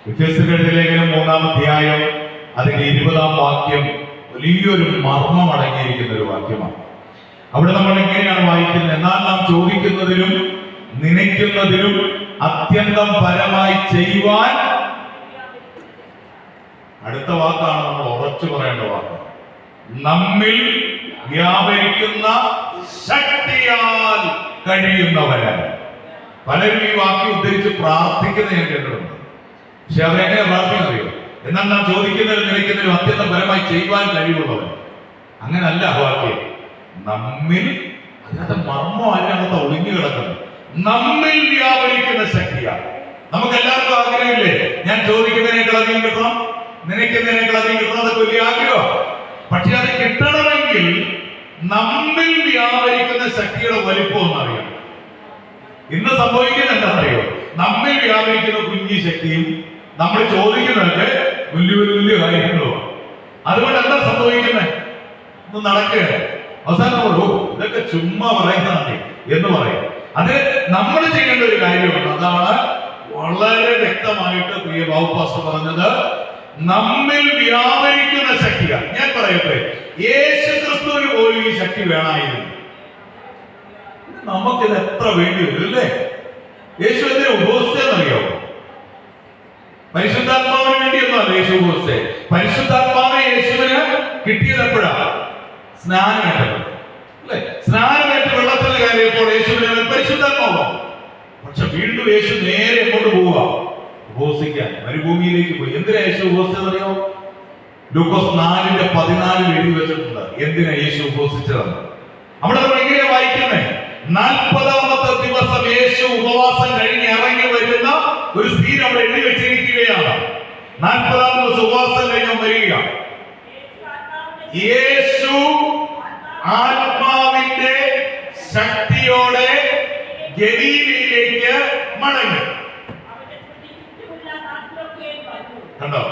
എഫെസ്യരുടെ ലേഖനം 3-ാം അധ്യായം അതിന്റെ 20-ാം വാക്യം വലിയൊരു മർമ്മം അടങ്ങിയിരിക്കുന്ന ഒരു വാക്യമാണ്. അവിടെ നമ്മൾ എങ്ങനെയാണ് വായിക്കുന്നത്? എന്നാൽ നാം ചോദിക്കുന്നതിലും നനയ്ക്കുന്നതിലും അത്യന്തം പരമായി ചെയ്യുവാൻ. അടുത്ത വാക്കാണ് നമ്മൾ ഉറച്ചു പറയേണ്ട വാക്ക്. നമ്മിൽ വ്യാപരിക്കുന്ന ശക്തിയാൽ കഴിയുന്നവരാണ്. പലരും ഈ വാക്യം ഉദ്ധരിച്ച് പ്രാർത്ഥിക്കുന്നത് ഞാൻ കേട്ടിട്ടുണ്ട്. പക്ഷെ അവരെങ്ങനെ പ്രാർത്ഥിക്കുന്നറിയോ? എന്നാൽ നാം ചോദിക്കുന്നതിലും നനയ്ക്കുന്നതിലും അത്യന്തം പരമായി ചെയ്യുവാൻ കഴിവുള്ളവൻ. അങ്ങനല്ല വാക്യം. നമ്മിൽ, അതിനകത്ത് മർമ്മം അതിനകത്ത് ഒളിഞ്ഞു കിടക്കുന്നത്. നമ്മിൽ വ്യാപരിക്കുന്ന ശക്തിയാണ്. നമുക്ക് എല്ലാവർക്കും ആഗ്രഹമില്ലേ? ഞാൻ ചോദിക്കുന്നതിനേക്കാൾ അധികം കിട്ടണം, നനയ്ക്കുന്നതിനേക്കാൾ അധികം കിട്ടണം. അതൊക്കെ വലിയ ആഗ്രഹം. പക്ഷെ അത് കിട്ടണമെങ്കിൽ നമ്മിൽ വ്യാപരിക്കുന്ന ശക്തിയുടെ വലിപ്പം ഒന്നറിയാം. ഇന്ന് സംഭവിക്കുന്നത് എന്താണെന്നറിയോ? നമ്മിൽ വ്യാപരിക്കുന്ന കുഞ്ഞി ശക്തിയും നമ്മൾ ചോദിക്കുന്നതൊക്കെ വലിയ വലിയ കാര്യങ്ങളുമാണ്. അതുകൊണ്ട് എന്താ സംഭവിക്കുന്നത്? ഒന്ന് നടക്കുകയാണ്. അവസാനം ഇതൊക്കെ ചുമ്മാ പറയുന്നതാണ് എന്ന് പറയും. അത് നമ്മൾ ചെയ്യേണ്ട ഒരു കാര്യമാണ്. അതാണ് വളരെ വ്യക്തമായിട്ട് പ്രിയ ബാബു പാസ്റ്റർ പറഞ്ഞത്. നമ്മിൽ വ്യാപരിക്കുന്ന ശക്തിയാണ്. ഞാൻ പറയട്ടെ, യേശു ക്രിസ്തുവിന് പോലും ഈ ശക്തി വേണമായിരുന്നു. നമുക്കിത് എത്ര വേണ്ടി വരും അല്ലേ? യേശു എന്തിനാ ഉപവസിച്ചെന്നറിയാമോ? പരിശുദ്ധാത്മാവിന് വേണ്ടിയൊന്നുമല്ല യേശു ഉപവസിച്ചേ. പരിശുദ്ധാത്മാവിനെ യേശുവിന് കിട്ടിയത് എപ്പോഴാണ്? സ്നാനമേറ്റപ്പോൾ അല്ലേ? സ്നാനമേറ്റ് വെള്ളത്തിൽ കയറിയപ്പോൾ യേശുവിന് പരിശുദ്ധാത്മാവാണ്. പക്ഷെ വീണ്ടും യേശു നേരെ എങ്ങോട്ട് പോവുക? ഉപവസിക്കാൻ മരുഭൂമിയിലേക്ക് പോയി. എന്തിനാ യേശു ഉപവസിച്ചതറിയോ? ലൂക്കോസ് 4:14 എഴുതി വെച്ചിട്ടുണ്ട് എന്തിനാ യേശു ഉപവസിച്ചതെന്ന്. അവിടെ നമ്മൾ എങ്ങനെയാ വായിക്കുന്നത്? 40-ാമത്തെ ദിവസം യേശു ഉപവാസം കഴിഞ്ഞ് ഇറങ്ങി വരുന്ന ഒരു സീൻ അവിടെ എഴുതി വെച്ചിരിക്കുകയാണ്. 40-ാം ദിവസം ഉപവാസം കഴിഞ്ഞ് വരിക. യേശു ആത്മാവിന്റെ ശക്തിയോടെ ഗലീലയിലേക്ക് മടങ്ങി. കണ്ടോ?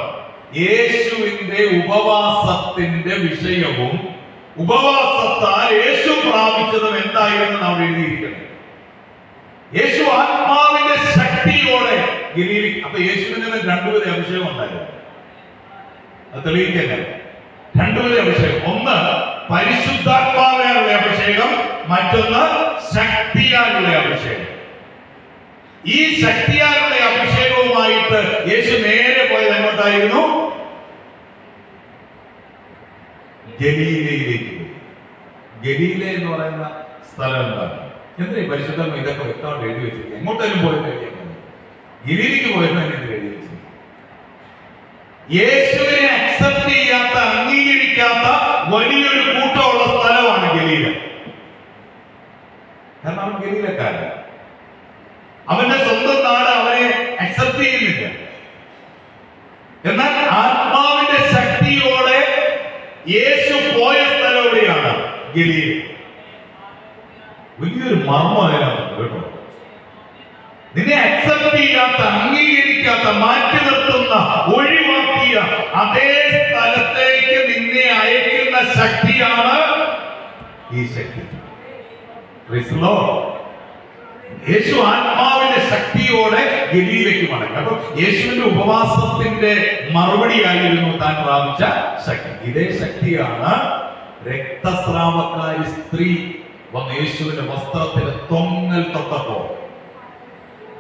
യേശുവിന്റെ ഉപവാസത്തിന്റെ വിഷയവും ഉപവാസത്താൽ യേശു പ്രാപിച്ചതും എന്തായിരുന്നു നാം എഴുതിയിരിക്കുന്നത്? യേശു ആത്മാവിന്റെ ശക്തിയോടെ ഗലീലി. അപ്പൊ യേശുവിന് രണ്ടുവിധ അഭിഷേകം ഉണ്ടായിരുന്നു. അത് തെളിയിക്കല്ലേ? രണ്ടുവിധ അഭിഷേകം. ഒന്ന് പരിശുദ്ധാത്മാവിനുള്ള അഭിഷേകം, മറ്റൊന്ന് ശക്തിയാലുള്ള അഭിഷേകം. ഈ ശക്തിയാലുള്ള അഭിഷേകവുമായിട്ട് യേശു നേരെ പോയത് എങ്ങോട്ടായിരുന്നു? ഗലീലയിലേക്ക് പോയി. ഗലീല എന്ന് പറയുന്ന സ്ഥലം എന്താണ്? എന്തിനാ പരിശുദ്ധാത്മ ഇതൊക്കെ വ്യക്തമായിട്ട് എഴുതി വെച്ചിരിക്കുക? എങ്ങോട്ടേലും പോയെന്ന് എഴുതിയാൽ ഗലീലയ്ക്ക് പോയെന്ന് എന്തിനാ എഴുതി വെച്ചിരിക്കുക? യേശുവിനെ അക്സെപ്റ്റ് ചെയ്യാത്ത, അംഗീകരിക്കാത്ത വലിയൊരു കൂട്ടമുള്ള സ്ഥലമാണ് ഗലീല. കാരണം അവൻ ഗലീലക്കാരൻ. അവന്റെ സ്വന്തം നാട് അവനെ അക്സെപ്റ്റ് ചെയ്യുന്നില്ല. എന്നാൽ ആത്മാവിന്റെ ശക്തിയോടെ യേശു പോയ സ്ഥലം എവിടെയാണ്? ഗലീല. വലിയൊരു മർമ്മം അതിനകത്ത് കേട്ടോ. നിന്നെ അക്സെപ്റ്റ് ചെയ്യാത്ത, അംഗീകരിക്കാത്ത, മാറ്റി നിർത്തുന്ന, ഒഴിവാക്കിയ അതേ സ്ഥലത്തേക്ക് നിന്നെ അയക്കുന്ന ശക്തിയാണ് ഈ ശക്തി. യേശു ആത്മാവിന്റെ ശക്തിയോടെ ഗലീലയ്ക്ക് മടങ്ങി. അപ്പൊ യേശുവിന്റെ ഉപവാസത്തിന്റെ മറുപടിയായിരുന്നു താൻ പ്രാപിച്ച ശക്തി. ഇതേ ശക്തിയാണ് രക്തസ്രാവക്കാരി സ്ത്രീ വന്ന് യേശുവിന്റെ വസ്ത്രത്തിന്റെ തൊങ്ങൽ തൊട്ടപ്പോ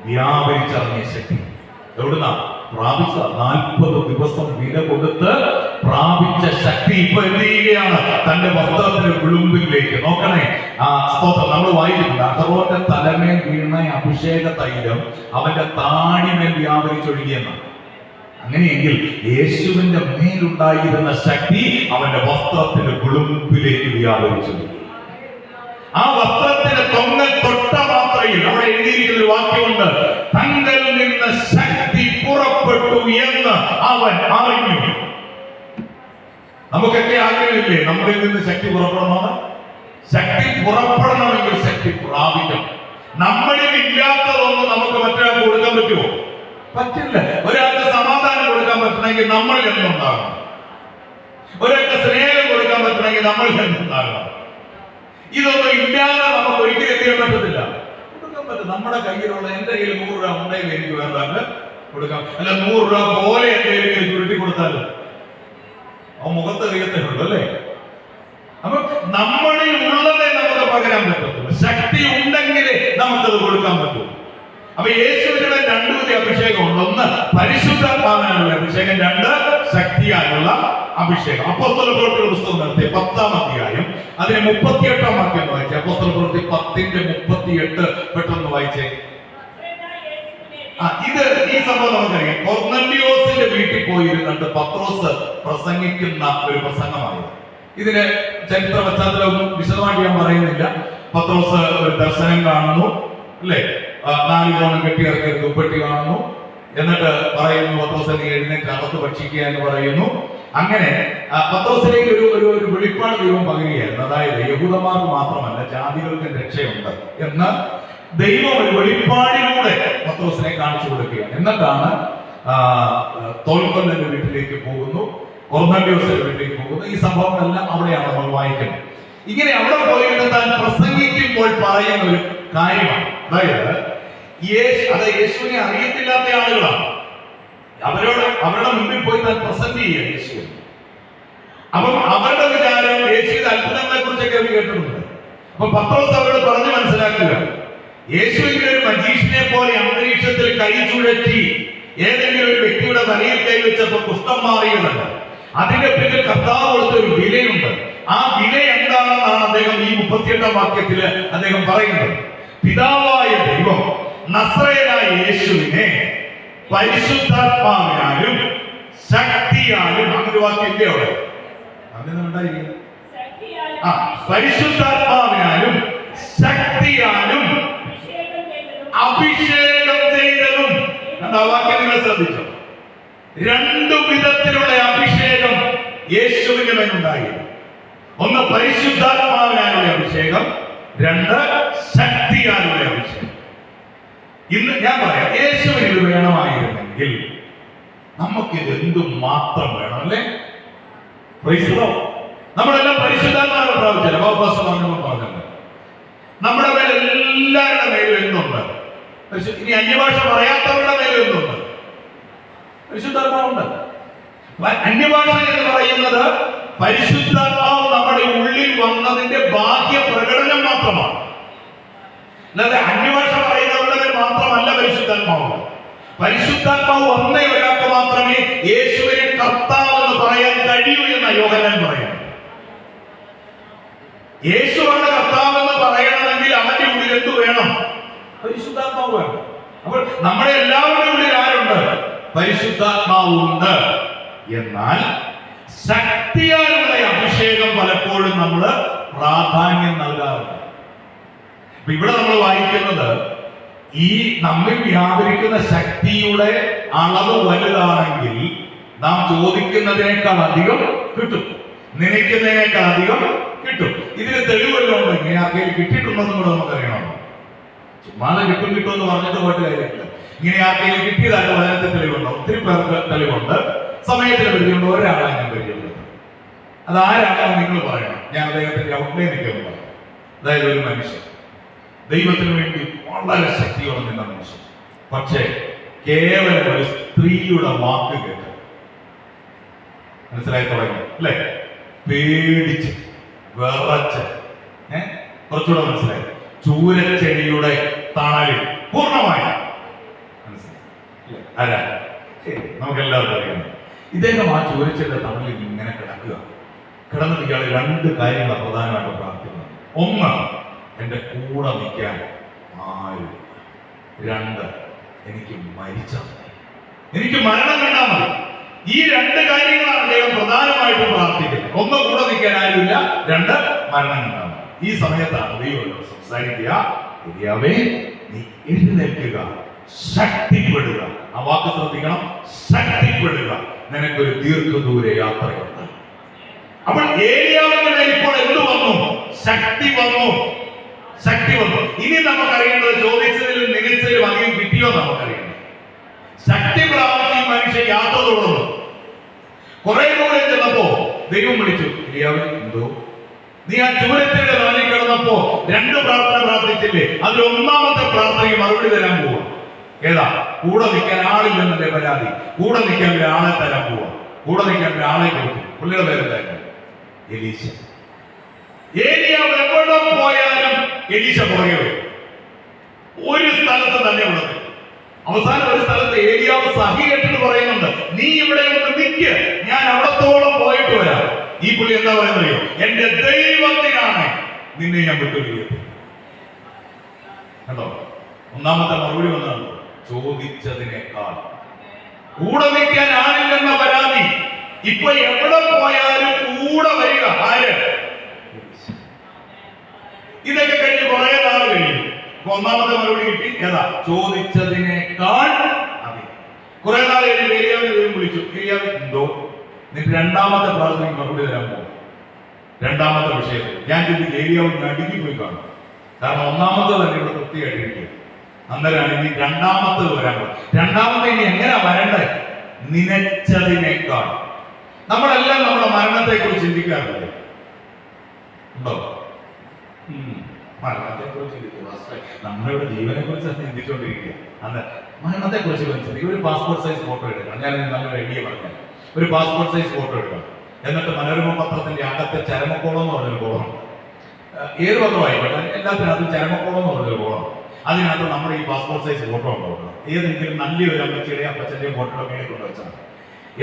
വ്യാപരിച്ചിറങ്ങിയ ശക്തി. എവിടുന്നാ പ്രാപിച്ച? 40 ദിവസം വില കൊടുത്ത് പ്രാപിച്ച ശക്തി ഇപ്പൊ എന്ത് ചെയ്യുകയാണ്? തന്റെ വസ്ത്രത്തിന്റെ വിളുമ്പിലേക്ക്. നോക്കണേ, സ്തോത്രം. നമ്മൾ വായിക്കുന്നുണ്ട്, അഹറോന്റെ തലമേൽ വീണ അഭിഷേക തൈലം അവന്റെ താടിമേൽ വ്യാപരിച്ചൊഴുകിയെന്നാണ്. അങ്ങനെയെങ്കിൽ യേശുവിന്റെ മേലുണ്ടായിരുന്ന ശക്തി അവന്റെ വസ്ത്രത്തിന്റെ വിളുമ്പിലേക്ക് വ്യാപരിച്ചു. ആ വസ്ത്രത്തിന്റെ തൊങ്ങൽ തൊട്ട മാത്രയിൽ അവിടെ എഴുതിയിരിക്കുന്ന ഒരു വാക്യമുണ്ട്, തങ്കൽ നിന്ന് ശക്തി പുറപ്പെട്ടു എന്ന് അവൻ അറിഞ്ഞു. നമുക്കൊക്കെ ആഗ്രഹമില്ലേ നമ്മളിൽ നിന്ന് ശക്തി പുറപ്പെടണമെന്ന്? ശക്തി പുറപ്പെടണമെങ്കിൽ ശക്തി പ്രാപിക്കണം. നമ്മളിൽ ഇല്ലാത്തതൊന്നും നമുക്ക് മറ്റൊരാൾക്ക് കൊടുക്കാൻ പറ്റുമോ? പറ്റില്ല. ഒരാൾക്ക് സമാധാനം കൊടുക്കാൻ പറ്റണമെങ്കിൽ നമ്മളിൽ നിന്നുണ്ടാകണം. ഒരാൾക്ക് സ്നേഹം കൊടുക്കാൻ പറ്റണമെങ്കിൽ നമ്മളിൽ നിന്നുണ്ടാകണം. ഇതൊന്നും ഇല്ലാതെ നമുക്ക് ഒരിക്കലും എത്തിയാൻ പറ്റത്തില്ല. കൊടുക്കാൻ പറ്റും. നമ്മുടെ കയ്യിലുള്ള, എന്റെ കയ്യിൽ 100 രൂപ ഉണ്ടെങ്കിൽ എനിക്ക് വേണ്ട കൊടുക്കാം. അല്ല 100 രൂപ പോലെ എന്തെങ്കിലും ചുരുട്ടി കൊടുത്താലും ആ മുഖത്ത് അറിയത്തേ ഉള്ളൂ അല്ലേ? അപ്പൊ നമ്മളിൽ ഉള്ളതേ നമുക്ക് പകരാൻ പറ്റത്തുള്ളൂ. ശക്തി ഉണ്ടെങ്കിലേ നമുക്കത് കൊടുക്കാൻ പറ്റൂ. അപ്പൊ യേശുവിനുള്ള 2 വിധ അഭിഷേകമുണ്ട്. ഒന്ന് പരിശുദ്ധാത്മാവിനുള്ള അഭിഷേകം, 2 ശക്തിയാലുള്ള അഭിഷേകം. അപ്പോസ്തലപ്രവൃത്തിയുടെ പുസ്തകം നടത്തിയ 10-ാം അധ്യായം അതിന് 38-ാം വാക്യം വായിച്ചേ. അപ്പോസ്തലപ്രവൃത്തി 10:38 പെട്ടെന്ന് വായിച്ചേ. ഇത് ഈ സംഭവം നമുക്കറിയാം. കൊർന്നല്യോസിന്റെ വീട്ടിൽ പോയിരുന്നിട്ട് പത്രോസ് പ്രസംഗിക്കുന്ന ഒരു പ്രസംഗമായിരുന്നു. ഇതിന് ചരിത്ര പശ്ചാത്തലമൊന്നും വിശദമായിട്ട് ഞാൻ പറയുന്നില്ല. പത്രോസ് ഒരു ദർശനം കാണുന്നു അല്ലേ? 4 കോണം കെട്ടിയിറക്കിയ ഒരു ദുപ്പട്ടി കാണുന്നു. എന്നിട്ട് പറയുന്നു പത്രോസ് നീ എഴുന്നേറ്റ് അകത്ത് ഭക്ഷിക്കുക എന്ന് പറയുന്നു. അങ്ങനെ പത്രോസിലേക്ക് ഒരു വെളിപ്പാട് ദൈവം പകരുകയായിരുന്നു. അതായത് യഹൂദന്മാർക്ക് മാത്രമല്ല ജാതികൾക്ക് രക്ഷയുണ്ട് എന്ന് ദൈവം ഒരു വെളിപ്പാടിലൂടെ പത്രോസിനെ കാണിച്ചു കൊടുക്കുകയാണ്. എന്നിട്ടാണ് തോൽക്കൊല്ലന്റെ വീട്ടിലേക്ക് പോകുന്നു, കൊർന്നല്യോസിന്റെ വീട്ടിലേക്ക് പോകുന്നു. ഈ സംഭവങ്ങളെല്ലാം അവിടെയാണ് നമ്മൾ വായിക്കുന്നത്. ഇങ്ങനെ അവിടെ പോയിട്ട് താൻ പ്രസംഗിക്കുമ്പോൾ പറയുന്ന ഒരു കാര്യമാണ്. അതായത് യേശുവിനെ അറിയത്തില്ലാത്ത ആളുകളാണ്. അവരുടെ മുമ്പിൽ പോയി താൻ പ്രസന്റ് ചെയ്യുക യേശുവിനെ. അപ്പം അവരുടെ വിചാരം യേശുവിന്റെ അത്ഭുതങ്ങളെ കുറിച്ചൊക്കെ അവർ കേട്ടിട്ടുണ്ട്. അപ്പൊ പത്രോസ് അവരോട് പറഞ്ഞു മനസ്സിലാക്കുക, യേശുവിന്റെ ഒരു മജീഷിനെ പോലെ അന്തരീക്ഷത്തിൽ കൈ ചുഴറ്റി ഏതെങ്കിലും ഒരു വ്യക്തിയുടെ തലയിൽ കൈവച്ചപ്പോൾ കുഷ്ഠം മാറിയതല്ല. അതിന്റെ പിന്നിൽ കർത്താവ് കൊടുത്ത ഒരു വിലയുണ്ട്. ആ വില എന്താണെന്നാണ് അദ്ദേഹം ഈ 38-ാം വാക്യത്തിൽ അദ്ദേഹം പറയുന്നത്. പിതാവായ ദൈവം നസ്രയനായ യേശുവിനെ പരിശുദ്ധാത്മാവിനാലും ശക്തിയാലും, അങ്ങനെ വാക്യത്തെ അവിടെ പരിശുദ്ധാത്മാവിനാലും ശക്തിയാലും അഭിഷേകം ചെയ്തതും. ആ വാക്യം നിങ്ങൾ ശ്രദ്ധിച്ചോ? 2 വിധത്തിലുള്ള അഭിഷേകം യേശുവിന്റെ മേലുണ്ടായി. ഒന്ന് പരിശുദ്ധാത്മാവിനാലുള്ള അഭിഷേകം, 2 ശക്തിയാലുള്ള അഭിഷേകം. ഇന്ന് ഞാൻ പറയാം, യേശുവിന് ഇത് വേണമായിരുന്നെങ്കിൽ നമുക്കിത് എന്തു മാത്രം വേണം അല്ലേ? നമ്മളെല്ലാം പരിശുദ്ധാത്മാവിനെ പ്രാപിച്ചല്ലോ. പറഞ്ഞത് നമ്മുടെ മേൽ എല്ലാവരുടെ മേലും എന്തുണ്ട്? ഇനി അന്യഭാഷ പറയാത്തവരുടെ മേലും എന്തുണ്ട്? പരിശുദ്ധാത്മാവുണ്ട്. അന്യഭാഷ എന്ന് പറയുന്നത് പരിശുദ്ധാത്മാവ് നമ്മുടെ ഉള്ളിൽ വന്നതിന്റെ ബാഹ്യ പ്രകടനം മാത്രമാണ്. അല്ലാതെ അന്യഭാഷ പറയുന്നവരുടെ മേൽ മാത്രമല്ല പരിശുദ്ധാത്മാവ്. പരിശുദ്ധാത്മാവ് വന്ന ഒരാൾക്ക് മാത്രമേ യേശുവിനെ കർത്താവ് എന്ന് പറയാൻ കഴിയൂ എന്ന യോഹന്നാൻ പറയുന്നു. യേശുവാണ് കർത്താവ് എന്ന് പറയണമെങ്കിൽ അവന്റെ ഉള്ളിൽ എന്ത് വേണം? പരിശുദ്ധാത്മാവ് വേണം. അപ്പോൾ നമ്മുടെ എല്ലാവരുടെ ഉള്ളിൽ ആരുണ്ട്? പരിശുദ്ധാത്മാവുണ്ട്. എന്നാൽ ശക്തിയാലുള്ള അഭിഷേകം പലപ്പോഴും നമ്മൾ പ്രാധാന്യം നൽകാറുണ്ട്. ഇവിടെ നമ്മൾ വായിക്കുന്നത് ഈ നമ്മിൽ വ്യാപരിക്കുന്ന ശക്തിയുടെ അളവ് വലുതാണെങ്കിൽ നാം ചോദിക്കുന്നതിനേക്കാൾ അധികം കിട്ടും, നനയ്ക്കുന്നതിനേക്കാൾ അധികം കിട്ടും. ഇതിന് തെളിവല്ലോ ഉണ്ടെങ്കിൽ ആർക്കെങ്കിലും കിട്ടിയിട്ടുണ്ടെന്നും കൂടെ നമുക്കറിയണം. ചുമ്മാതെ കിട്ടുമെന്ന് പറഞ്ഞിട്ട് പോയിട്ട് കാര്യമില്ല. ഇങ്ങനെ ആർക്കെങ്കിലും കിട്ടിയതായിട്ട് വളരെ തെളിവുണ്ടോ? ഒത്തിരി പേർക്ക് തെളിവുണ്ട്. സമയത്തിന് പരിചയമുണ്ട്. ഒരാളെ ഞാൻ പരിചയപ്പെടുത്തും. അതാരാണെന്ന് നിങ്ങൾ പറയണം. ഞാൻ അദ്ദേഹത്തിന്റെ ഔട്ട്ലൈൻ നിൽക്കുന്നു പറയാം. അതായത് ഒരു മനുഷ്യൻ ദൈവത്തിന് വേണ്ടി വളരെ ശക്തിയോടെ നിന്ന മനുഷ്യൻ, പക്ഷേ കേവലം ഒരു സ്ത്രീയുടെ വാക്ക് കേട്ട് മനസ്സിലായി തുടങ്ങി അല്ലെ? പേടിച്ച് വിറച്ച്, കുറച്ചുകൂടെ മനസ്സിലായി, ചൂരച്ചെടിയുടെ തണലിൽ പൂർണ്ണമായി മനസ്സിലായി. ആരാ? നമുക്കെല്ലാവർക്കും അറിയാം. ഇദ്ദേഹം ആ ചൂരച്ചെടിയുടെ തണലിൽ ഇങ്ങനെ കിടന്നിട്ട് ഇയാൾ 2 കാര്യങ്ങളാണ് പ്രധാനമായിട്ട് പ്രാർത്ഥിക്കുന്നത്. ഒന്ന്, എന്റെ കൂടെ നിൽക്കാൻ ആരും. 2, എനിക്ക് മരിച്ചാൽ മതി, എനിക്ക് മരണം കണ്ടാൽ മതി. ഈ 2 കാര്യങ്ങളാണ് അദ്ദേഹം പ്രധാനമായിട്ടും പ്രാർത്ഥിക്കുന്നത്. ഒന്ന്, കൂടെ നിൽക്കാൻ ആരുമില്ല. 2, മരണം കണ്ടാൽ മതി. ഈ സമയത്താണ് ദൈവം സംസാരിക്കുക, ഏലിയാവേ നീ എഴുന്നേൽക്കുക, ശക്തിപ്പെടുക. ആ വാക്ക് ശ്രദ്ധിക്കണം, ശക്തിപ്പെടുക, നിനക്കൊരു ദീർഘദൂര യാത്രയുണ്ട്. അപ്പോൾ ഏലിയാവിന്റെ മേൽ ഇപ്പോൾ എന്ത് വന്നു? ശക്തി വന്നു. ശക്തി വന്നു. ഇനി നമുക്കറിയേണ്ടത് ചോദിച്ചതിലും മികച്ചതിലും അധികം കിട്ടിയോ നമുക്കറിയണം. ശക്തി പ്രാപിച്ച് മനുഷ്യൻ യാത്ര തുടർന്നു. കുറെ ദൂരം ചെന്നപ്പോ ദൈവം വിളിച്ചു, ഏലിയാവേ എന്തോ നീ ആ ചൂരത്തിന്റെ നാലിൽ കിടന്നപ്പോ 2 പ്രാർത്ഥന പ്രാർത്ഥിച്ചില്ലേ? അതിൽ 1ാമത്തെ പ്രാർത്ഥനയ്ക്ക് മറുപടി തരാൻ പോവാ. ഏതാ? കൂടെ നിൽക്കാൻ ആളില്ലെന്നല്ലേ പരാതി. കൂടെ നിൽക്കാൻ ഒരാളെ തരാൻ പോവാ, കൂടെ നിൽക്കാൻ ഒരാളെ കൊടുക്കും. പുള്ളിയുടെ പേരെന്തായിരുന്നു? എലീശ. ഏലിയാവ് എവിടെ പോയാലും എലീശ പുറകെ വരും. ഒരു സ്ഥലത്ത് തന്നെ ഉള്ളത്. അവസാനം ഒരു സ്ഥലത്ത് ഏലിയാവ് സഹി കേട്ടിട്ട് പറയുന്നുണ്ട്, നീ ഇവിടെ ഒന്ന് നിൽക്ക്, ഞാൻ അവിടത്തോളം പോയിട്ട് വരാം. ഈ പുള്ളി എന്താ പറയുന്നത്? എന്റെ ദൈവത്തിനാണ് നിന്നെ ഞാൻ വിട്ടുപിരിയത്. കണ്ടോ? ഒന്നാമത്തെ മറുപടി വന്നാണ് ചോദിച്ചതിനേക്കാൾ. കൂടെ നിൽക്കാൻ ആളില്ലെന്ന പരാതി. ഇപ്പൊ എവിടെ പോയാലും കൂടെ വരിക ആര്? ഇതൊക്കെ കഴിഞ്ഞ് കുറെ നാൾ കഴിഞ്ഞു. ഒന്നാമത്തെ മറുപടി കിട്ടി. ഏതാ? ചോദിച്ചതിനേക്കാൾ അധികം. കുറെ നാൾ കഴിഞ്ഞ് ഏലിയാവിനെ ദൈവം വിളിച്ചു. ഏലിയാവ് എന്തോ നിന്റെ രണ്ടാമത്തെ പ്രാർത്ഥനയ്ക്ക് മറുപടി തരാൻ പോകും. രണ്ടാമത്തെ വിഷയത്തിൽ ഞാൻ ചിന്തിക്കും ഏലിയാവ് നടുങ്ങി പോയി കാണും. കാരണം ഒന്നാമത്തെ തന്നെ ഇവിടെ തൃപ്തിയായിട്ടിരിക്കുക. അന്നേരമാണ് ഇനി രണ്ടാമത്തത് വരാൻ പോകും. രണ്ടാമത്തെ ഇനി എങ്ങനെയാ വരണ്ടേ? നിനച്ചതിനേക്കാൾ. നമ്മളെല്ലാം നമ്മുടെ മരണത്തെ കുറിച്ച് ചിന്തിക്കാറില്ലേ? ഉണ്ടോ? മരണത്തെ കുറിച്ച് നമ്മളിവിടെ ജീവനെ കുറിച്ച് ചിന്തിച്ചുകൊണ്ടിരിക്കുക. അന്ന് മരണത്തെ കുറിച്ച് ചിന്തിക്കുക. ഒരു പാസ്പോർട്ട് സൈസ് ഫോട്ടോ എടുക്കണം. ഞാൻ നല്ലൊരു ഐഡിയ പറഞ്ഞു. ഒരു പാസ്പോർട്ട് സൈസ് ഫോട്ടോ എടുക്കണം. എന്നിട്ട് മനോരമ പത്രത്തിന്റെ അകത്തെ ചരമക്കോളം എന്ന് പറഞ്ഞൊരു കോളം, ഏത് പത്രമായിക്കോട്ടെ എല്ലാത്തിനകത്തും ചരമക്കോളം എന്ന് പറഞ്ഞൊരു കോളം, അതിനകത്ത് നമ്മുടെ ഈ പാസ്പോർട്ട് സൈസ് ഫോട്ടോ ഉണ്ടാവും. ഏതെങ്കിലും നല്ലൊരു അമ്മച്ചിയുടെയും അപ്പച്ചന്റെയും ഫോട്ടോ മേലെ കൊണ്ടുവച്ചാൽ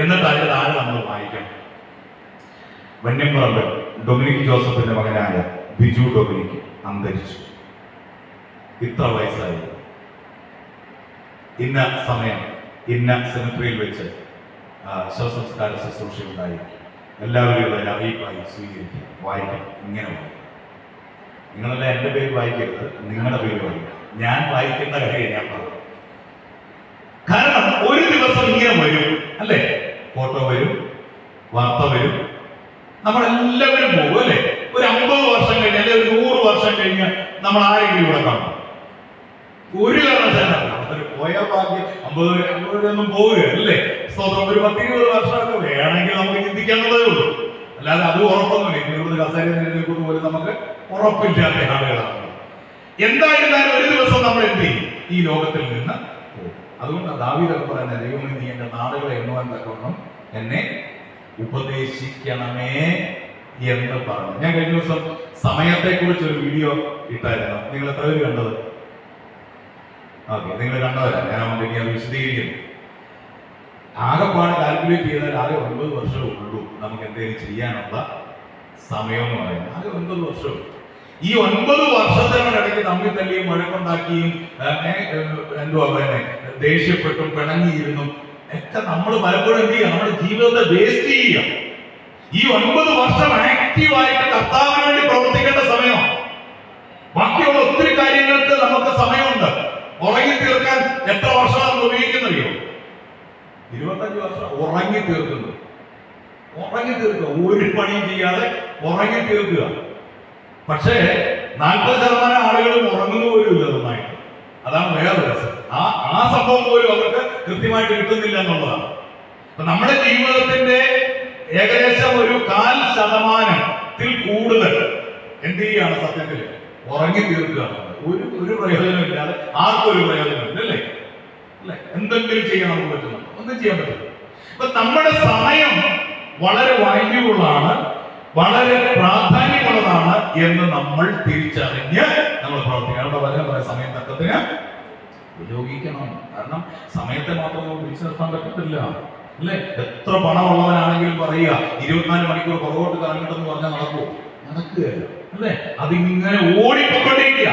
എന്നിട്ട് അതിന്റെ താഴെ നമ്മൾ വായിക്കണം, വന്യംപറമ്പ് ഡൊമിനിക് ജോസഫിന്റെ മകനായ ബിജു ഡൊമിനിക് അന്തരിച്ചു, ഇത്ര വയസ്സായി, ഇന്ന സമയം ഇന്ന സെമിട്രിയിൽ വെച്ച് ശവസംസ്കാര ശുശ്രൂഷ ഉണ്ടായി, എല്ലാവരും ഇവിടെ അറിയിപ്പായി സ്വീകരിക്കും, വായിക്കും. ഇങ്ങനെ വായിക്കും. നിങ്ങളെല്ലാം എൻ്റെ പേര് വായിക്കരുത്, നിങ്ങളുടെ പേര് വായിക്കും. ഞാൻ വായിക്കുന്ന കാര്യം ഞാൻ പറഞ്ഞു. കാരണം ഒരു ദിവസം ഇങ്ങനെ വരും അല്ലേ? ഫോട്ടോ വരും, വാർത്ത വരും, നമ്മളെല്ലാവരും പോകും അല്ലേ? ഒരു 50 വർഷം കഴിഞ്ഞ് അല്ലെ ഒരു 100 വർഷം കഴിഞ്ഞ് നമ്മൾ ആരെങ്കിലും ഇവിടെ കാണും? ഒരു കാരണവശാലും അതൊരു പോയ ഭാഗ്യം. 50 ഒന്നും പോവുകയല്ലേ? സ്വന്തം ഒരു 10-20 വർഷമൊക്കെ വേണമെങ്കിൽ നമുക്ക് ചിന്തിക്കാനുള്ളതേ ഉള്ളൂ. അല്ലാതെ അത് ഉറപ്പൊന്നുമില്ല. ഇങ്ങനെ കസേര നിലനിൽക്കുന്ന പോലും നമുക്ക് ഉറപ്പില്ലാത്ത ആളുകളാണ്. എന്തായിരുന്നാലും ഒരു ദിവസം നമ്മൾ എന്ത് ചെയ്യും? ഈ ലോകത്തിൽ നിന്ന് പോകും. അതുകൊണ്ട് ദാവീദൊക്കെ പറയുന്നത്, ദൈവമേ നീ എന്റെ നാളുകളെ എണ്ണുവാൻ തക്കവണ്ണം എന്നെ ഉപദേശിക്കണമേ എന്ന് പറഞ്ഞു. ഞാൻ കഴിഞ്ഞ ദിവസം സമയത്തെ കുറിച്ച് ഒരു വീഡിയോ ഇട്ടായിരുന്നു. നിങ്ങൾ എത്ര പേര് കണ്ടത്? ഓക്കെ, നിങ്ങൾ കണ്ടതല്ല. ഞാൻ വേണ്ടി അത് വിശദീകരിക്കുന്നു. ആകെപ്പാട് കാൽക്കുലേറ്റ് ചെയ്താൽ ആകെ 9 വർഷമേ ഉള്ളൂ നമുക്ക് എന്തെങ്കിലും ചെയ്യാനുള്ള സമയം എന്ന് പറയുന്നത്. ആകെ 9 വർഷവും. ഈ 9 വർഷത്തിനിടയ്ക്ക് തമ്മിൽ തല്ലിയും വഴക്കുണ്ടാക്കിയും എന്തുവാ പറയുന്നത്, ദേഷ്യപ്പെട്ടും പിണങ്ങിയിരുന്നും ഒക്കെ നമ്മൾ പലപ്പോഴും എന്ത് ചെയ്യുക? നമ്മുടെ ജീവിതത്തെ വേസ്റ്റ് ചെയ്യുക. ഈ 9 വർഷം ആക്റ്റീവായിട്ട് കർത്താവിന് വേണ്ടി പ്രവർത്തിക്കേണ്ട സമയമാണ്. ബാക്കിയുള്ള ഒത്തിരി കാര്യങ്ങൾക്ക് നമുക്ക് സമയമുണ്ട്. ഉറങ്ങി തീർക്കാൻ എത്ര വർഷമാണ് നമ്മൾ ഉപയോഗിക്കുന്നറിയോ? 25 വർഷം ഉറങ്ങി തീർക്കുന്നത്. ഉറങ്ങി തീർക്കുക, ഒരു പണിയും ചെയ്യാതെ ഉറങ്ങി തീർക്കുക. പക്ഷേ 40% ആളുകളും ഉറങ്ങുന്ന പോലും ഇല്ല നന്നായിട്ട്. അതാണ് വേറെ രസം. ആ സംഭവം പോലും അവർക്ക് കൃത്യമായിട്ട് കിട്ടുന്നില്ല എന്നുള്ളതാണ്. അപ്പൊ നമ്മുടെ ജീവിതത്തിന്റെ ഏകദേശം ഒരു 4% കൂടുതൽ എന്ത് ചെയ്യാണ്? സത്യത്തിൽ ഉറങ്ങി തീർക്കുകയാണ്. ഒരു പ്രയോജനമില്ലാതെ ആർക്കും ഒരു പ്രയോജനമില്ല അല്ലേ? അല്ലെ? എന്തെങ്കിലും ചെയ്യാൻ നമുക്ക് പറ്റുന്നു? ഒന്നും ചെയ്യാൻ പറ്റില്ല. അപ്പൊ നമ്മുടെ സമയം വളരെ വാല്യൂബിളാണ്, വളരെ പ്രാധാന്യമുള്ളതാണ് എന്ന് നമ്മൾ തിരിച്ചറിഞ്ഞ് നമ്മൾ പ്രവർത്തിക്കണം. അവിടെ വളരെ സമയം തക്കത്തിന് ഉപയോഗിക്കണം. കാരണം സമയത്തെ മാത്രം നമുക്ക് പിടിച്ചു നിർത്താൻ പറ്റത്തില്ല അല്ലേ? എത്ര പണമുള്ളവനാണെങ്കിലും പറയുക 24 മണിക്കൂർ പുറകോട്ട് കറങ്ങട്ടെന്ന് പറഞ്ഞാൽ നടക്കുകയല്ല അല്ലേ? അതിങ്ങനെ ഓടിപ്പോയിക്കൊണ്ടിരിക്കുക.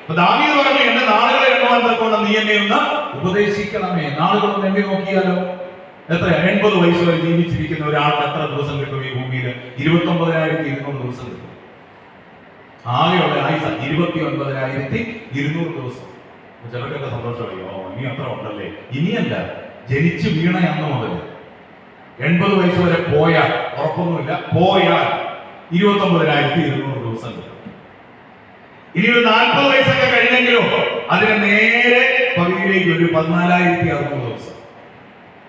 അപ്പൊ ദാവീദ് പറഞ്ഞു, എന്റെ നാളുകളെ എണ്ണുവാൻ തക്കവണ്ണം നീ എന്നെ ഒന്ന് ഉപദേശിക്കണമേ. നാളുകളൊന്നും എണ്ണി നോക്കിയാലോ? എത്ര 80 വയസ്സ് വരെ ജീവിച്ചിരിക്കുന്ന ഒരാൾക്ക് എത്ര ദിവസം കിട്ടും ഈ ഭൂമിയിൽ? 29,200 ദിവസം കിട്ടും. ആകെയുള്ള ആയുസ് 29,200 ദിവസം. ചിലർക്കൊക്കെ സന്തോഷമായി, ഇനി അത്ര ഉണ്ടല്ലേ? ഇനിയല്ല, ജനിച്ചു വീണ അന്ന് മുതൽ 80 വയസ്സ് വരെ പോയാൽ, ഉറപ്പൊന്നുമില്ല, പോയാൽ 29,200 ദിവസം കിട്ടും. ഇനി ഒരു 40 വയസ്സൊക്കെ കഴിഞ്ഞെങ്കിലോ അതിന് നേരെ പകുതിയിലേക്ക് ഒരു 14,600 ദിവസം.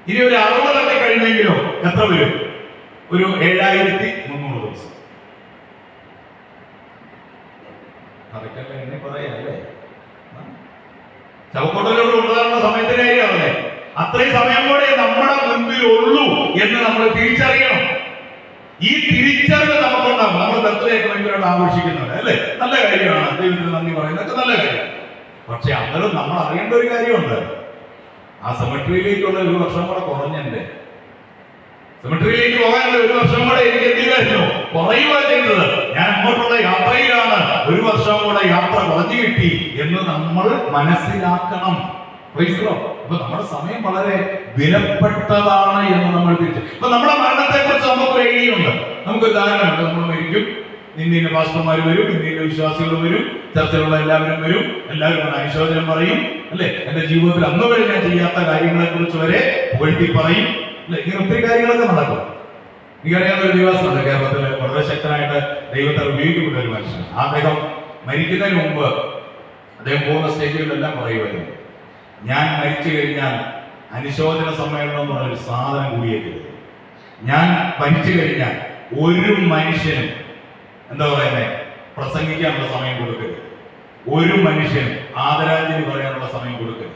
ഇനി ഒരു 60 കഴിഞ്ഞെങ്കിലോ എത്ര വരും? ഒരു 7,300 ദിവസം. അതൊക്കെ എന്നെ പറയാല്ലേ? ശവക്കോട്ടയിലൂടെ കൊണ്ടുവരുന്ന സമയത്തിന്റെ കാര്യമാണല്ലേ. അത്രയും സമയം കൂടെ നമ്മുടെ മുൻപിൽ ഉള്ളൂ എന്ന് നമ്മൾ തിരിച്ചറിയണം. ഈ തിരിച്ചറിവ് നമുക്കുണ്ടാകും. നമ്മൾ ബർത്ത്ഡേ ഒക്കെ ഭയങ്കരമായിട്ട് ആഘോഷിക്കുന്നുണ്ട് അല്ലേ, നല്ല കാര്യമാണ്, ദൈവത്തിന് നന്ദി പറയുന്നതൊക്കെ നല്ല കാര്യം. പക്ഷെ അന്നേരം നമ്മൾ അറിയേണ്ട ഒരു കാര്യമുണ്ട്. ആ സെമിട്രിയിലേക്കുള്ള ഒരു വർഷം കൂടെ കുറഞ്ഞെന്റെ സെമിട്രിയിലേക്ക് പോകാനുള്ള ഒരു വർഷം കൂടെ എനിക്ക് എന്ത് ചെയ്യുമായിരുന്നു, കുറയുക ചെയ്തത്. ഞാൻ അങ്ങോട്ടുള്ള യാത്രയിലാണ്, ഒരു വർഷം കൂടെ യാത്ര കുറഞ്ഞു കിട്ടി എന്ന് നമ്മൾ മനസ്സിലാക്കണം. അപ്പൊ നമ്മുടെ സമയം വളരെ വിലപ്പെട്ടതാണ് എന്ന് നമ്മൾ തിരിച്ചു. അപ്പൊ നമ്മുടെ മരണത്തെ കുറിച്ച് നമുക്ക് ഐഡിയ ഉണ്ട്, നമുക്കൊരു ധാരണയുണ്ട്. നമ്മൾ മരിക്കും, ഇന്ത്യയിലെ പാസ്റ്റർമാർ വരും, ഇന്ത്യയിലെ വിശ്വാസികൾ വരും, ചർച്ചകളുള്ള എല്ലാവരും വരും, എല്ലാവരും അനുശോചനം പറയും അല്ലെ. എന്റെ ജീവിതത്തിൽ അന്ന് വരെ ഞാൻ ചെയ്യാത്ത കാര്യങ്ങളെ കുറിച്ച് വരെ പുകഴ്ത്തി പറയും അല്ലെ. ഇങ്ങനെ ഒത്തിരി കാര്യങ്ങളൊക്കെ നടക്കും. എനിക്കറിയാവുന്ന ഒരു ദിവസമുണ്ട് കേരളത്തിൽ വളരെ ശക്തനായിട്ട് ദൈവത്തെ ഉപയോഗിക്കപ്പെട്ട ഒരു മനുഷ്യൻ. അദ്ദേഹം മരിക്കുന്നതിന് മുമ്പ് അദ്ദേഹം പോകുന്ന സ്റ്റേജുകളിലെല്ലാം പറയുമായിരുന്നു, ഞാൻ മരിച്ചു കഴിഞ്ഞാൽ അനുശോചന സമ്മേളനം എന്ന് പറഞ്ഞൊരു സാധനം കൂടിയേക്കരുത്. ഞാൻ മരിച്ചു കഴിഞ്ഞാൽ ഒരു മനുഷ്യനും എന്താ പറയുന്നത് പ്രസംഗിക്കാനുള്ള സമയം കൊടുക്കരുത്, ഒരു മനുഷ്യനും ആദരാഞ്ജലി പറയാനുള്ള സമയം കൊടുക്കരുത്.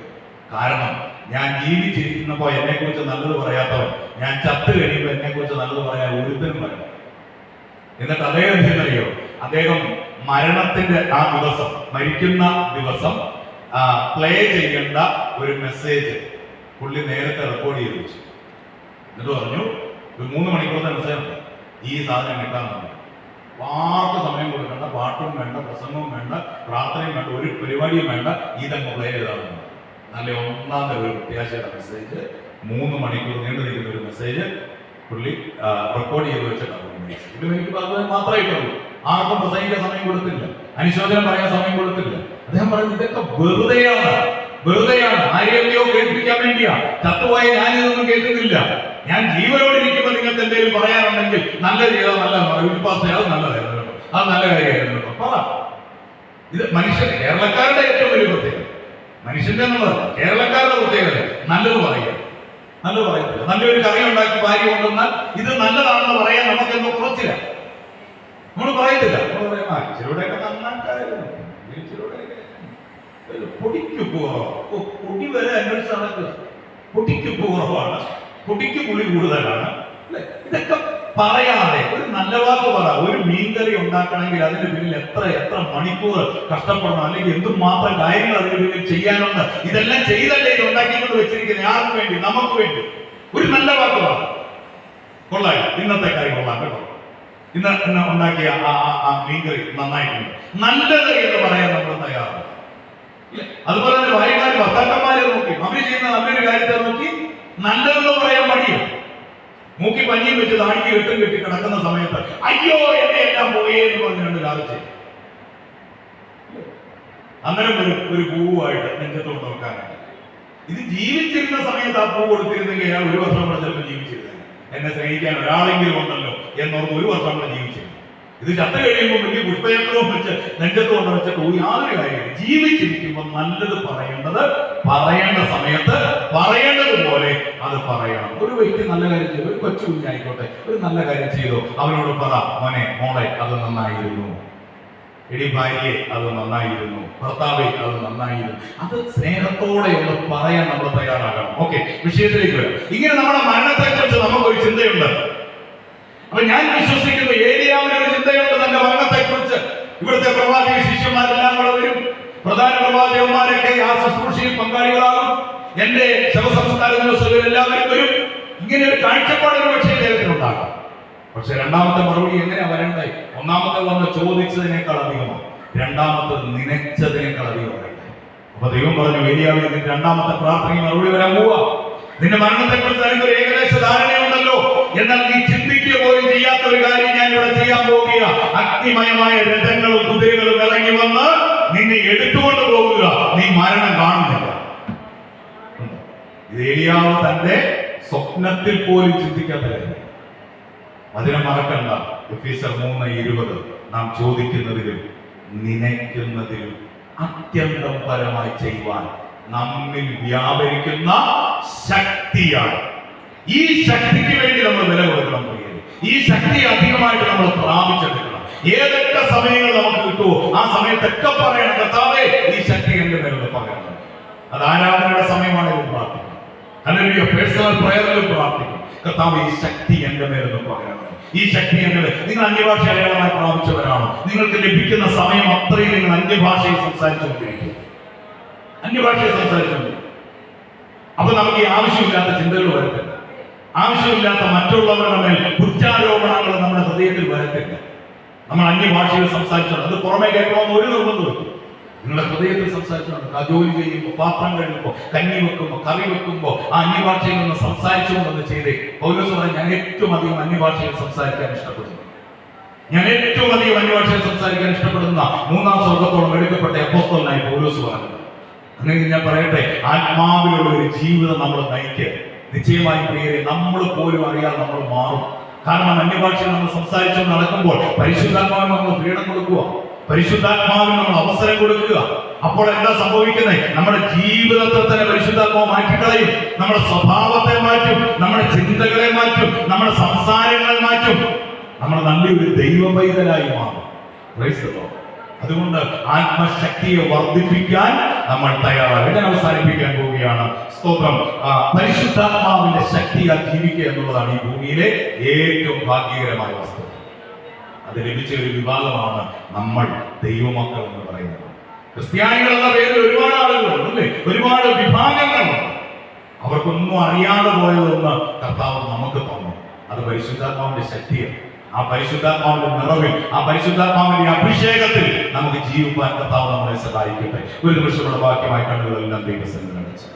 കാരണം ഞാൻ ജീവിച്ചിരിക്കുന്നപ്പോ എന്നെ കുറിച്ച് നല്ലത് പറയാത്തവൻ ഞാൻ ചത്ത് കഴിയുമ്പോൾ എന്നെ കുറിച്ച് നല്ലത് പറയാൻ ഒരുത്തനും വരണം. എന്നിട്ട് അദ്ദേഹം എന്തെന്നറിയോ, അദ്ദേഹം മരണത്തിന്റെ ആ ദിവസം, മരിക്കുന്ന ദിവസം പ്ലേ ചെയ്യേണ്ട ഒരു മെസ്സേജ് പുള്ളി നേരത്തെ റെക്കോർഡ് ചെയ്ത് വെച്ചു. എന്നിട്ട് പറഞ്ഞു, ഒരു 3 മണിക്കൂറത്തെ മെസ്സേജ് ഈ സാധനം കിട്ടാൻ പറഞ്ഞു. ആർക്ക് സമയം കൊടുക്കേണ്ട, പാട്ടും വേണ്ട, പ്രസംഗവും വേണ്ട, പ്രാർത്ഥനയും വേണ്ട, ഒരു പരിപാടിയും വേണ്ട, ഇതങ്ങ് പ്ലേ ചെയ്താണ്. നല്ല ഒന്നാമത്തെ ഒരു പ്രത്യാശയുടെ മെസ്സേജ്, 3 മണിക്കൂർ നീണ്ടു നിൽക്കുന്ന ഒരു മെസ്സേജ് പുള്ളി റെക്കോർഡ് ചെയ്ത് വെച്ചിട്ടാണ്. എനിക്ക് മാത്രമേ ഉള്ളൂ, ആർക്കും പ്രസംഗിക്കാൻ സമയം കൊടുത്തില്ല, അനുശോചനം പറയാൻ സമയം കൊടുത്തില്ല. അദ്ദേഹം പറഞ്ഞു, ഇതൊക്കെ വെറുതെയാണ്, വെറുതെയാണ്, ആരെയൊക്കെയോ കേൾപ്പിക്കാൻ വേണ്ടിയാ. ചത്തുപോയ ഞാനിതൊന്നും കേൾക്കുന്നില്ല. ഞാൻ ജീവനോടിരിക്കുമ്പോൾ നിങ്ങൾക്ക് എന്തെങ്കിലും പറയാനുണ്ടെങ്കിൽ നല്ല ചെയ്താൽ നല്ല, അത് നല്ലതായിരുന്നു, അത് നല്ല കാര്യമായിരുന്നു പറ. ഇത് മനുഷ്യൻ, കേരളക്കാരുടെ ഏറ്റവും വലിയ പ്രത്യേകത, മനുഷ്യന്റെ എന്നുള്ളത് കേരളക്കാരുടെ പ്രത്യേകത നല്ലത് പറയുക, നല്ലത് പറയത്തില്ല. നല്ലൊരു കറി ഉണ്ടാക്കി ഭാര്യ കൊണ്ടുവന്നാൽ ഇത് നല്ലതാണെന്ന് പറയാൻ നമുക്ക് എന്തോ കുറച്ചില്ല, നമ്മൾ പറയത്തില്ല. നമ്മൾ പറയാം, ഇച്ചിരൂടെയൊക്കെ നന്നാക്കായിരുന്നു, പൊടിക്ക് ഉപ്പ് കുറവാണ്, പൊടി വരെ അന്വേഷിച്ച് നടക്കുക, പൊടിക്ക് ഉപ്പ് കുറവാണ്, പൊടിക്ക് പുളി കൂടുതലാണ് അല്ലെ. ഇതൊക്കെ പറയാതെ ഒരു നല്ല വാക്ക് പറ. ഒരു മീൻകറി ഉണ്ടാക്കണമെങ്കിൽ അതിന് പിന്നിൽ എത്ര മണിക്കൂർ കഷ്ടപ്പെടണം, അല്ലെങ്കിൽ എന്തുമാത്രം കാര്യങ്ങൾ അതിന് പിന്നിൽ ചെയ്യാനുണ്ട്. ഇതെല്ലാം ചെയ്തല്ലേ ഇത് ഉണ്ടാക്കിക്കൊണ്ട് വെച്ചിരിക്കുന്നത്. ആർക്ക് വേണ്ടി? നമുക്ക് വേണ്ടി. ഒരു നല്ല വാക്ക് പറ. കൊള്ളായി, ഇന്നത്തെ കാര്യം കൊള്ളാം കേട്ടോ, ഇന്ന് ഉണ്ടാക്കിയ ആ മീൻകറി നന്നായിട്ടുണ്ട്, നല്ലത് എന്ന് പറയാൻ നമ്മൾ തയ്യാറാണ്. അതുപോലെ തന്നെ ഭാര്യമാര് ഭർത്താക്കന്മാരെ നോക്കി അവര് ചെയ്യുന്ന നല്ലൊരു കാര്യത്തെ നോക്കി നല്ലതെന്ന് പറയാൻ മടിയാണ്. മൂക്കി പഞ്ഞിയും വെച്ച് താടിക്ക് കെട്ടി കിടക്കുന്ന സമയത്ത് അയ്യോ എന്നെ എല്ലാം പോയേ എന്ന് പറഞ്ഞുകൊണ്ട് ലാഭിച്ചു. അന്നേരം ഒരു പൂവായിട്ട് നെഞ്ചത്തോട്ട് നോക്കാനായിട്ട്. ഇത് ജീവിച്ചിരുന്ന സമയത്ത് ആ പൂ കൊടുത്തിരുന്നെങ്കിൽ അയാൾ 1 വർഷം കൂടെ ചിലപ്പോൾ ജീവിച്ചിരുന്നത്. എന്നെ സ്നേഹിക്കാൻ ഒരാളെങ്കിലും ഉണ്ടല്ലോ എന്നോർത്ത് 1 വർഷം കൂടെ ജീവിച്ചിരുന്നു. ഇത് ചത്ത കഴിയുമ്പോൾ വലിയ പുഷ്പയന്ത്രവും വെച്ച് നെഞ്ചത്ത് കൊണ്ട് വെച്ചിട്ട് യാതൊരു കാര്യമില്ല. ജീവിച്ചിരിക്കുമ്പോൾ നല്ലത് പറയേണ്ട സമയത്ത് പറയേണ്ടതുപോലെ അത് പറയണം. ഒരു വ്യക്തി നല്ല കാര്യം ചെയ്തു, ഒരു കൊച്ചു കുഞ്ഞായിക്കോട്ടെ, ഒരു നല്ല കാര്യം ചെയ്തു, അവനോട് പറ, മോനെ മോളെ അത് നന്നായിരുന്നു, എടി ഭാര്യയെ അത് നന്നായിരുന്നു, ഭർത്താവെ അത് നന്നായിരുന്നു. അത് സ്നേഹത്തോടെയുള്ള പറയാൻ നമ്മൾ തയ്യാറാകണം. ഓക്കെ, വിഷയത്തിലേക്ക് വരാം. ഇങ്ങനെ നമ്മുടെ മരണത്തെ കുറിച്ച് നമുക്കൊരു ചിന്തയുണ്ട്. അപ്പൊ ഞാൻ വിശ്വസിക്കുന്നു ഏലിയാവിനൊരു ചിന്തയുണ്ട് തന്റെ മരണത്തെ കുറിച്ച്. ഇവിടുത്തെ പ്രവാചക ശിഷ്യന്മാരെല്ലാം കൂടെ വരും, പ്രധാന പ്രവാചകന്മാരൊക്കെ ആ ശുശ്രൂഷയിൽ പങ്കാളികളാകും. എന്റെ ശവസംസ്കാര ദിവസങ്ങളിൽ എല്ലാവരും വരും. ഇങ്ങനെ ഒരു കാഴ്ചപ്പാട് ഒരു പക്ഷേ അദ്ദേഹത്തിനുണ്ടാകും. പക്ഷെ രണ്ടാമത്തെ മറുപടി എങ്ങനെയാ വരണ്ടേ? ഒന്നാമത്തെ വന്ന് ചോദിച്ചതിനേക്കാൾ അധികമാണ്, രണ്ടാമത്തത് നനച്ചതിനേക്കാൾ അധികം വരണ്ടേ. അപ്പൊ ദൈവം പറഞ്ഞു, ഏലിയാവിൽ നിന്റെ രണ്ടാമത്തെ പ്രാർത്ഥനയിൽ മറുപടി വരാൻ പോവാ. നിന്റെ മരണത്തെ കുറിച്ച് എനിക്ക് ഒരു ഏകദേശ ധാരണയുണ്ടല്ലോ, എന്നാൽ നീ ചിന്തിക്കുക പോലും ചെയ്യാത്ത ഒരു കാര്യം ഞാൻ ഇവിടെ ചെയ്യാൻ പോകുക. അഗ്നിമയമായ രഥങ്ങളും കുതിരകളും ഇറങ്ങി വന്ന് നിന്നെ എടുത്തുകൊണ്ട് പോകുക, നീ മരണം കാണുന്നില്ല. ഇത് ഏലിയാവ് തന്റെ സ്വപ്നത്തിൽ പോലും ചിന്തിക്കാത്ത കാര്യം. അതിനെ മറക്കണ്ട. എഫീസർ 3:20 നാം ചോദിക്കുന്നതിലും നനയ്ക്കുന്നതിലും അത്യന്തം പരമായി ചെയ്യുവാൻ നമ്മിൽ വ്യാപരിക്കുന്ന ശക്തിയാണ്. ഈ ശക്തിക്ക് വേണ്ടി നമ്മൾ വില കൊടുക്കണം. ഈ ശക്തി അധികമായിട്ട് നമ്മൾ പ്രാപിച്ചെടുക്കണം. ഏതൊക്കെ സമയങ്ങൾ നമുക്ക് കിട്ടുമോ ആ സമയത്തൊക്കെ പറയണം, കർത്താവേ ഈ ശക്തി എന്റെ മേലുള്ള പകരണം. അത് ആരാധനയുടെ സമയമാണെങ്കിലും പ്രാർത്ഥിക്കും, അല്ലെങ്കിൽ പേഴ്സണൽ പ്രയറിലും പ്രാർത്ഥിക്കും. കർത്താവ്, ഈ ശക്തി എന്റെ മേലെന്ന് പകരണം, ഈ ശക്തി എന്റെ നിങ്ങൾ അന്യഭാഷ അടയാളമായി പ്രാപിച്ചവരാണോ? നിങ്ങൾക്ക് ലഭിക്കുന്ന സമയം അത്രയും നിങ്ങൾ അന്യഭാഷയിൽ സംസാരിച്ചുകൊണ്ടിരിക്കും, അന്യഭാഷയിൽ സംസാരിച്ചുകൊണ്ടിരിക്കും. അപ്പൊ നമുക്ക് ഈ ആവശ്യമില്ലാത്ത ചിന്തകൾ വരത്തില്ല, ആവശ്യമില്ലാത്ത മറ്റുള്ളവരുടെ മേൽ കുറ്റാരോപണങ്ങൾ നമ്മുടെ ഹൃദയത്തിൽ വരത്തില്ല. നമ്മൾ അന്യഭാഷയിൽ സംസാരിച്ചോണ്ട് അത് പുറമെ കേൾക്കണമെന്ന് ഒരു നിർബന്ധമില്ല. നിങ്ങളുടെ ഹൃദയത്തിൽ സംസാരിച്ചുകൊണ്ട് ആ ജോലി ചെയ്യുമ്പോൾ, പാത്രം കഴുകുമ്പോൾ, കഞ്ഞി വെക്കുമ്പോൾ, കറി വെക്കുമ്പോൾ ആ അന്യഭാഷയിൽ നിന്ന് സംസാരിച്ചുകൊണ്ടൊന്ന് ചെയ്തേ. പൗലോസ് പറഞ്ഞു, ഞാൻ ഏറ്റവും അധികം അന്യഭാഷയിൽ സംസാരിക്കാൻ ഇഷ്ടപ്പെടുന്നു, ഞാൻ ഏറ്റവും അധികം അന്യഭാഷയിൽ സംസാരിക്കാൻ ഇഷ്ടപ്പെടുന്ന മൂന്നാം സ്വർഗത്തോളം എടുക്കപ്പെട്ട അപ്പോസ്തലനായി പൗലോസ് പറഞ്ഞു. അങ്ങനെ ഞാൻ പറയട്ടെ, ആത്മാവിലുള്ള ഒരു ജീവിതം നമ്മൾ നയിക്കുക. നിശ്ചയമായും പ്രിയരെ, നമ്മൾ പോലും അറിയാതെ നമ്മൾ മാറും. കാരണം അന്യഭാഷയിൽ നമ്മൾ സംസാരിച്ചു നടക്കുമ്പോൾ പരിശുദ്ധാത്മാവിന് നമ്മൾ ഫ്രീഡം കൊടുക്കുക, പരിശുദ്ധാത്മാവിന് നമ്മൾ അവസരം കൊടുക്കുക. അപ്പോൾ എന്താ സംഭവിക്കുന്നത്? നമ്മുടെ ജീവിതത്തെ തന്നെ പരിശുദ്ധാത്മാവ് മാറ്റിക്കളയും. നമ്മുടെ സ്വഭാവത്തെ മാറ്റും, നമ്മുടെ ചിന്തകളെ മാറ്റും, നമ്മുടെ സംസാരങ്ങൾ മാറ്റും. നമ്മൾ നല്ലൊരു ദൈവ പൈതലായി മാറും. അതുകൊണ്ട് ആത്മശക്തിയെ വർദ്ധിപ്പിക്കാൻ നമ്മൾ തയ്യാറാണ്. ഞാൻ അവസാനിപ്പിക്കാൻ പോവുകയാണ്. സ്തോത്രം. പരിശുദ്ധാത്മാവിന്റെ ശക്തിയാൽ ജീവിക്കുക എന്നുള്ളതാണ് ഈ ഭൂമിയിലെ ഏറ്റവും ഭാഗ്യകരമായ വസ്തു. അത് ലഭിച്ച ഒരു വിഭാഗമാണ് നമ്മൾ ദൈവമക്കൾ എന്ന് പറയുന്നത്. ക്രിസ്ത്യാനികൾ എന്ന പേരിൽ ഒരുപാട് ആളുകളുണ്ട്, അല്ലേ? ഒരുപാട് വിഭാഗങ്ങളുണ്ട്. അവർക്കൊന്നും അറിയാതെ പോയതൊന്ന് കർത്താവ് നമുക്ക് തന്നു. അത് പരിശുദ്ധാത്മാവിന്റെ ശക്തിയാണ്. ആ പരിശുദ്ധാത്മാവിന്റെ നിറവിൽ, ആ പരിശുദ്ധാത്മാവിന്റെ അഭിഷേകത്തിൽ നമുക്ക് ജീവിക്കാൻ കർത്താവ് നമ്മളെ സഹായിക്കട്ടെ. ഒരു നിമിഷമുള്ള വാക്യമായി കണ്ണുകളെല്ലാം ദൈവസന്നിധിയിൽ അടച്ചു.